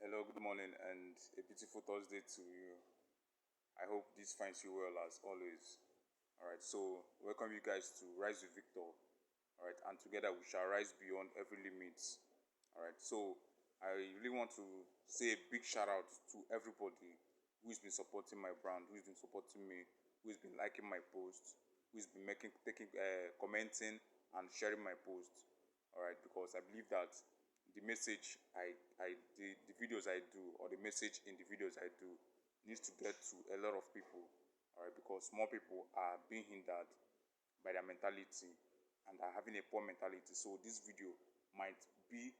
Hello, good morning, and a beautiful Thursday to you. I hope this finds you well as always. All right, so welcome you guys to Rise with Victor. All right, and together we shall rise beyond every limit. All right, so I really want to say a big shout out to everybody who's been supporting my brand, who's been supporting me, who's been liking my posts, who's been commenting, and sharing my posts. All right, because I believe that the message the videos I do, or the message in the videos I do, needs to get to a lot of people. All right, because more people are being hindered by their mentality and are having a poor mentality. So this video might be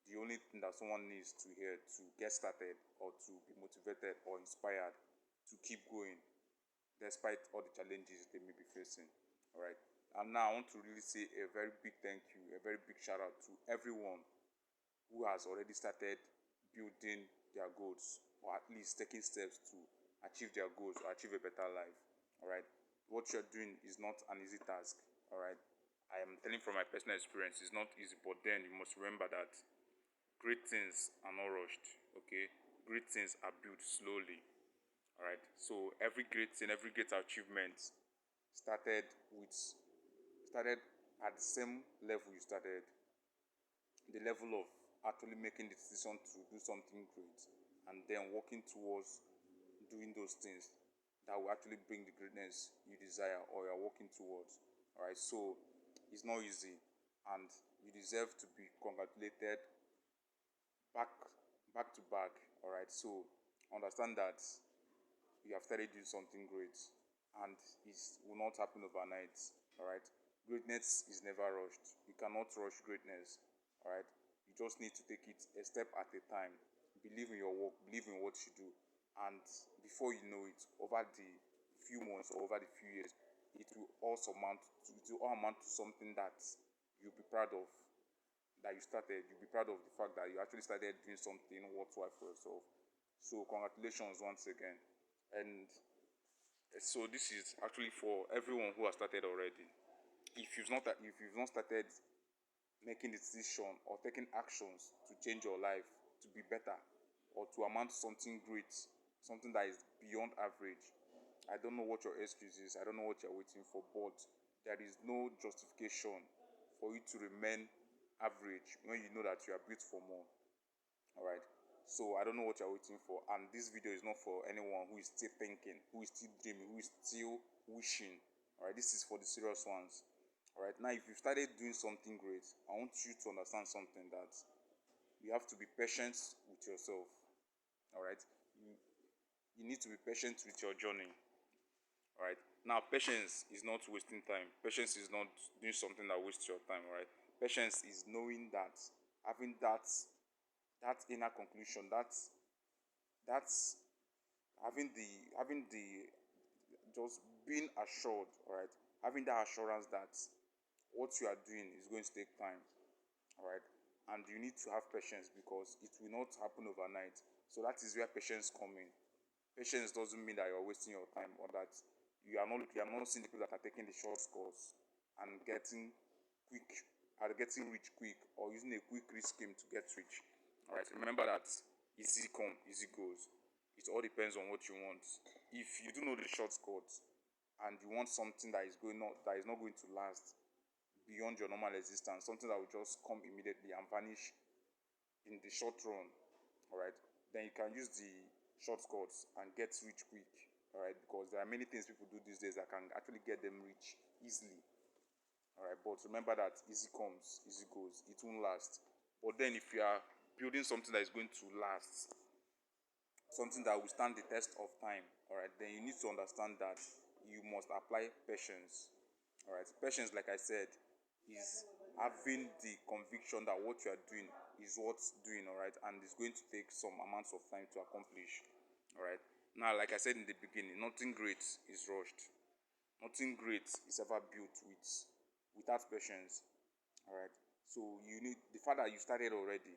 the only thing that someone needs to hear to get started, or to be motivated or inspired to keep going despite all the challenges they may be facing. All right. And now I want to really say a very big thank you, a very big shout out to everyone who has already started building their goals, or at least taking steps to achieve their goals or achieve a better life. All right. What you're doing is not an easy task. All right. I am telling from my personal experience, it's not easy, but then you must remember that great things are not rushed. Okay. Great things are built slowly. All right. So every great thing, every great achievement started with started at the same level you started, the level of actually making the decision to do something great, and then working towards doing those things that will actually bring the greatness you desire or you are working towards. All right, so it's not easy, and you deserve to be congratulated back back to back. All right, so understand that you have started doing something great, and it will not happen overnight. All right, greatness is never rushed. You cannot rush greatness. All right, you just need to take it a step at a time. Believe in your work, believe in what you do, and before you know it, over the few months or over the few years, it will all amount to something that you'll be proud of, that you started. You'll be proud of the fact that you actually started doing something worthwhile for yourself. So congratulations once again. And so this is actually for everyone who has started already. If you've not started making the decision or taking actions to change your life to be better, or to amount to something great, something that is beyond average, I don't know what your excuse is. I don't know what you're waiting for, but there is no justification for you to remain average when you know that you are built for more. All right. So I don't know what you're waiting for, and this video is not for anyone who is still thinking, who is still dreaming, who is still wishing. All right. This is for the serious ones. All right. Now, if you started doing something great, I want you to understand something, that you have to be patient with yourself. All right. You need to be patient with your journey. All right. Now, patience is not wasting time. Patience is not doing something that wastes your time. All right. Patience is knowing that, having that inner conclusion, that's having the just being assured, all right, having that assurance that what you are doing is going to take time. All right, and you need to have patience, because it will not happen overnight. So that is where patience come in. Patience doesn't mean that you are wasting your time, or that you are not seeing the people that are taking the short course and quick getting rich quick, or using a quick rich scheme to get rich. All right, remember that easy come, easy goes. It all depends on what you want. If you do know the shortcut, and you want something that is not going to last beyond your normal existence, something that will just come immediately and vanish in the short run, all right, then you can use the shortcuts and get rich quick. All right, because there are many things people do these days that can actually get them rich easily. All right, but remember that easy comes, easy goes. It won't last. But then, if you are building something that is going to last, something that will stand the test of time, all right, then you need to understand that you must apply patience. All right, patience, like I said, is having the conviction that what you are doing is what's doing, all right, and it's going to take some amounts of time to accomplish. All right, now, like I said in the beginning, nothing great is rushed. Nothing great is ever built without patience. All right. So you need the fact that you started already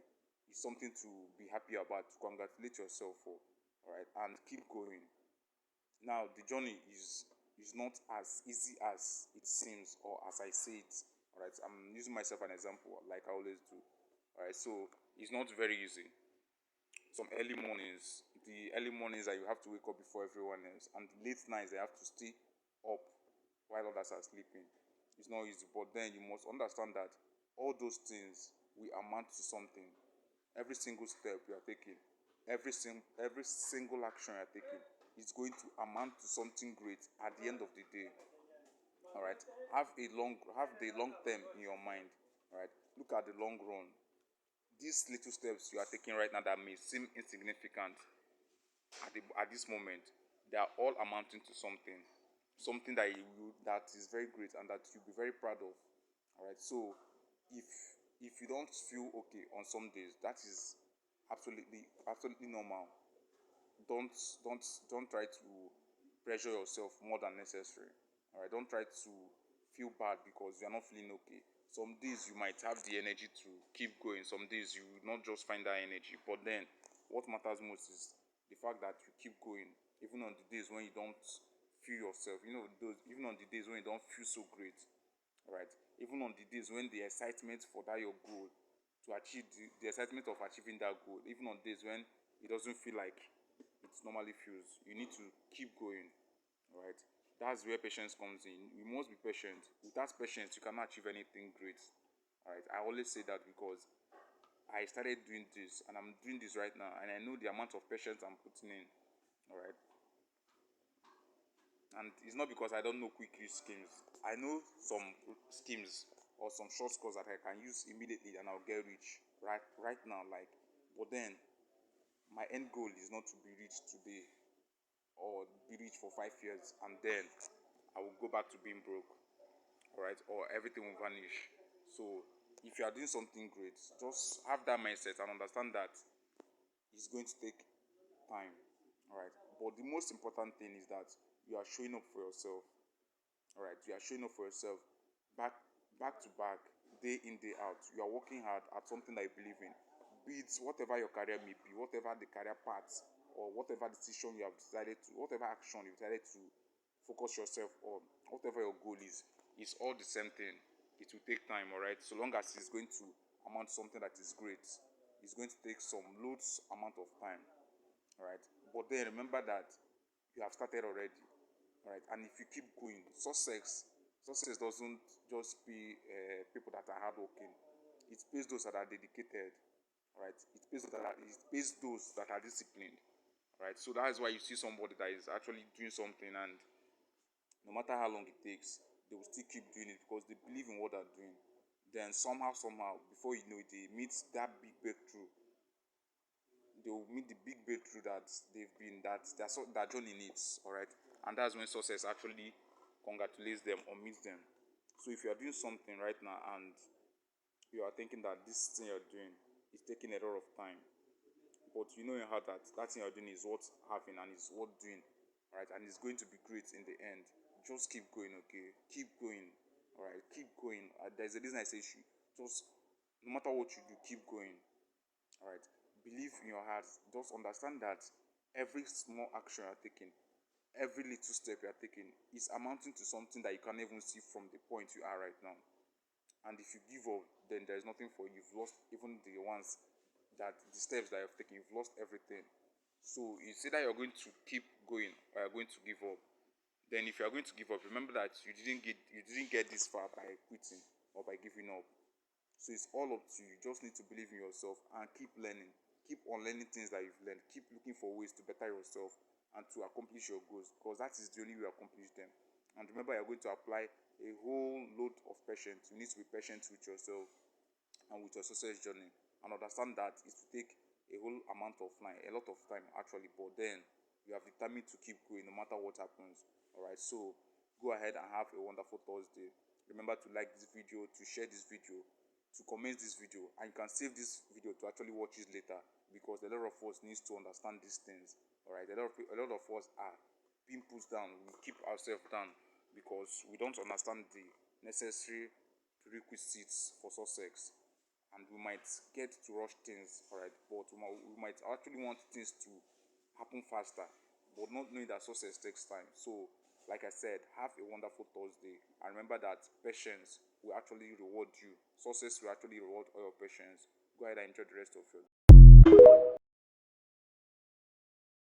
is something to be happy about, to congratulate yourself for. All right, and keep going. Now, the journey is not as easy as it seems, or as I say it. All right, I'm using myself as an example, like I always do. All right, so it's not very easy. some early mornings, the early mornings that you have to wake up before everyone else, and the late nights that you have to stay up while others are sleeping. It's not easy, but then you must understand that all those things will amount to something. Every single step you are taking, every single action you are taking is going to amount to something great at the end of the day. All right, have the long term in your mind. All right, look at the long run. These little steps you are taking right now that may seem insignificant at this moment, they are all amounting to something that is very great and that you'll be very proud of. All right, so if if you don't feel okay on some days, that is absolutely normal. Don't don't don't try to pressure yourself more than necessary. All right, don't try to feel bad because you're not feeling okay. Some days you might have the energy to keep going, some days you will not just find that energy, but then what matters most is the fact that you keep going even on the days when you don't feel yourself, those even on the days when you don't feel so great. All right, even on the days when the excitement for that your goal to achieve the excitement of achieving that goal, even on days when it doesn't feel like it normally feels, you need to keep going. All right, that's where patience comes in. You must be patient. Without patience you cannot achieve anything great. All right, I always say that because I started doing this and I'm doing this right now, and I know the amount of patience I'm putting in. All right, and it's not because I don't know quick use schemes. I know some schemes or some shortcuts that I can use immediately and I'll get rich right now. Like, but then my end goal is not to be rich today or be rich for 5 years and then I will go back to being broke. All right, or everything will vanish. So if you are doing something great, just have that mindset and understand that it's going to take time. All right, but the most important thing is that you are showing up for yourself. All right, you are showing up for yourself, back back to back, day in day out. You are working hard at something that you believe in, be it whatever your career may be, whatever the career path or whatever decision you have decided to, whatever action you decided to focus yourself on, whatever your goal is, it's all the same thing. It will take time. All right, so long as it's going to amount to something that is great, it's going to take some loads amount of time. All right, but then remember that you have started already. All right, and if you keep going, success doesn't just pay people that are hardworking. It pays those that are dedicated. All right, it pays those that are disciplined. All right, so that is why you see somebody that is actually doing something, and no matter how long it takes, they will still keep doing it because they believe in what they're doing. Then somehow, before you know it, they meet that big breakthrough. They will meet the big breakthrough that they've been that journey needs. All right, and that's when success actually congratulates them or meets them. So if you are doing something right now and you are thinking that this thing you're doing is taking a lot of time, but you know in your heart that that thing you're doing is worth having and is worth doing, right, and it's going to be great in the end, just keep going. Okay, keep going. All right, keep going. There's a reason I say just no matter what you do, keep going. All right, believe in your heart. Just understand that every small action you're taking, every little step you're taking is amounting to something that you can't even see from the point you are right now. And if you give up, then there's nothing for you. You've lost even the steps that you've taken, you've lost everything. So it's either you're going to keep going or you're going to give up. Then if you're going to give up, remember that you didn't get this far by quitting or by giving up. So it's all up to you. You just need to believe in yourself and keep learning. Keep on learning things that you've learned. Keep looking for ways to better yourself and to accomplish your goals, because that is the only way to accomplish them. And remember, you're going to apply a whole load of patience. You need to be patient with yourself and with your success journey, and understand that it will take a whole amount of time, a lot of time actually, but then you have determined to keep going no matter what happens. All right, so go ahead and have a wonderful Thursday. Remember to like this video, to share this video, to comment this video, and you can save this video to actually watch it later, because a lot of us needs to understand these things. All right, a lot of us are being put down. We keep ourselves down because we don't understand the necessary prerequisites for success, and we might get to rush things. All right, but we might actually want things to happen faster, but not knowing that success takes time. So like I said, have a wonderful Thursday, and remember that patience will actually reward you. Success will actually reward all your patience. Go ahead and enjoy the rest of your